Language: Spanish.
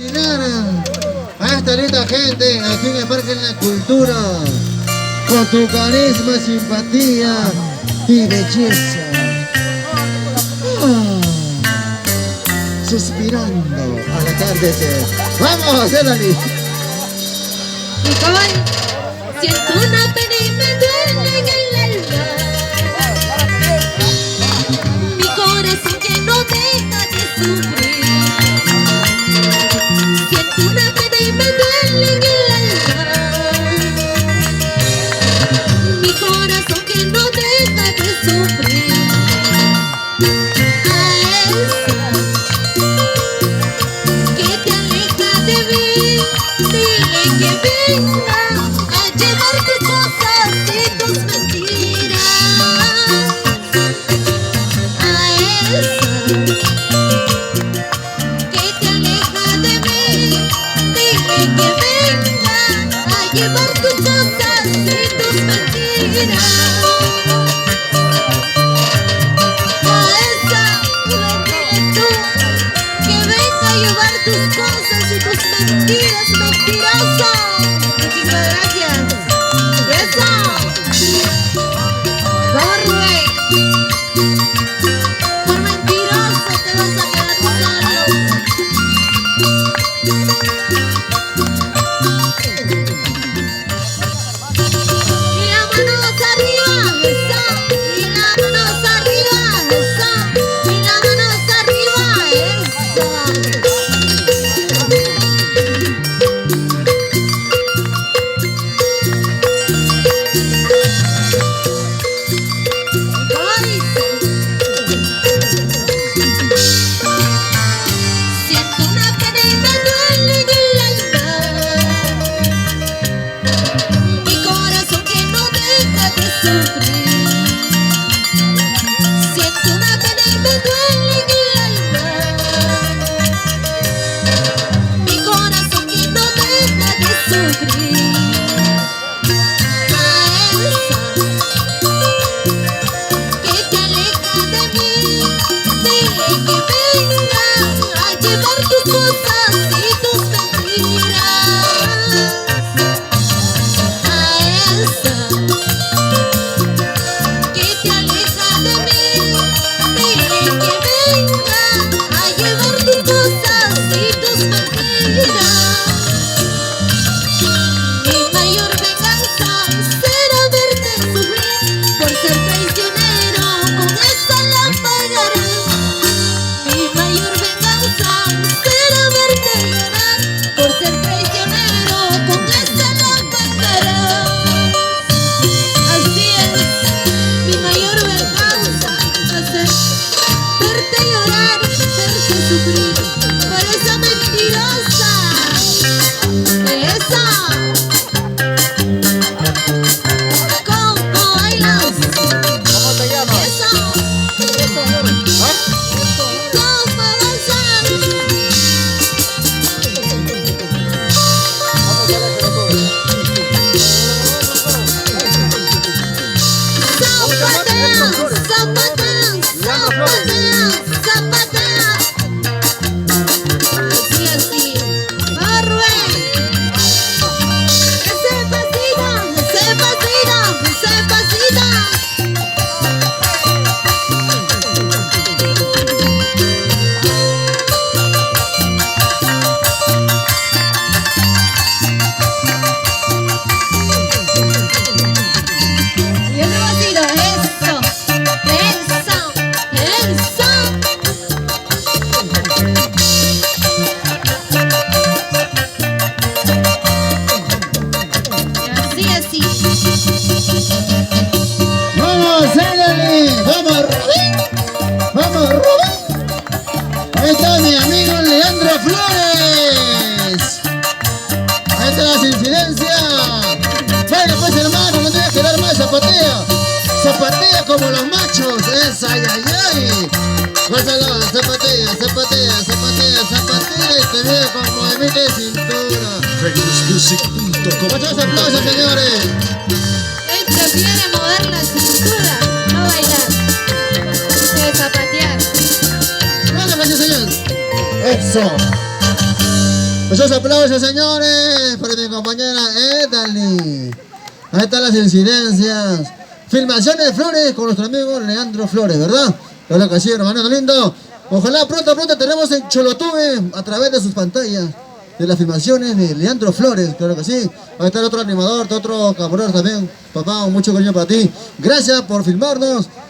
A esta linda gente aquí en el Parque de la Cultura, con tu carisma, simpatía y belleza, suspirando al atardecer. ¡Vamos, Elani! Siento una pena y me duele en el alma, mi corazón que no deja de sufrir. Siento una pena y me duele en el alma, mi corazón que no deja de sufrir. A esa que te aleja de mí, dile que venga a llevar tus cosas y tus mentiras. A esa que te aleja de mí, dile que venga a llevar tus cosas y tus mentiras. A esa, dile tú, que venga a llevar tus cosas y tus mentiras, mentirosa. Muchísimas gracias. ¡Eso! ¡Vamos, Rubén! Por mentiroso te vas a quedar solo. Y las manos arriba, eso. Y las manos arriba, eso. Y las manos arriba, eso. Siento una pena y me duele en el alma, mi corazón que no deja de sufrir. Siento una pena y me duele en el alma, mi corazón que no deja de sufrir. A esa que te aleja de mí, dile que venga a llevar tus cosas y tus mentiras. A esa que te aleja de mí, dile que venga a llevar tus cosas y tus mentiras. Mi mayor venganza será verte sufrir por ser traicionero, con esa la pagaré. Mi mayor venganza será verte llorar por ser traicionero, con esa la pagaré. Así es, mi mayor venganza va a ser verte llorar, verte sufrir por esa mentirosa. Esa. ¿Cómo bailas? ¿Cómo te llamas? Esa. ¿Ah? ¿Cómo danzas? Vamos a la que no Zapateas, zapateas, zapateas, zapateas. Así, así. ¡Va, Rubén! ¡Ese pasito, ese pasito, ese pasito! Y ese pasito, eso, eso, eso. Y así, ¡Vamos, Elani! ¡Vamos, Rubén! ¡Vamos, Rubén! Ahí está mi amigo Leandro Flores. Ahí está las incidencias. Bueno, pues hermano, no tienes que dar más, zapatea. Zapatea como los machos. Es ay, ay, ay. Gózalo, zapatea, zapatea, zapatea, zapatea. Y te veo con movimiento de cintura. RegulosMusic.com. Muchos aplausos, señores. él prefiere mover la cintura, no bailar, que zapatear. Bueno, gracias, señor. Eso. Muchos aplausos, señores, para mi compañera Edali. Ahí están las incidencias. Filmaciones de Flores con nuestro amigo Leandro Flores, ¿verdad? Claro que sí, hermano lindo. Ojalá pronto tenemos en Cholotube a través de sus pantallas de las filmaciones de Leandro Flores, claro que sí. Ahí está el otro animador, otro cabrón también. Papá, mucho cariño para ti. Gracias por filmarnos.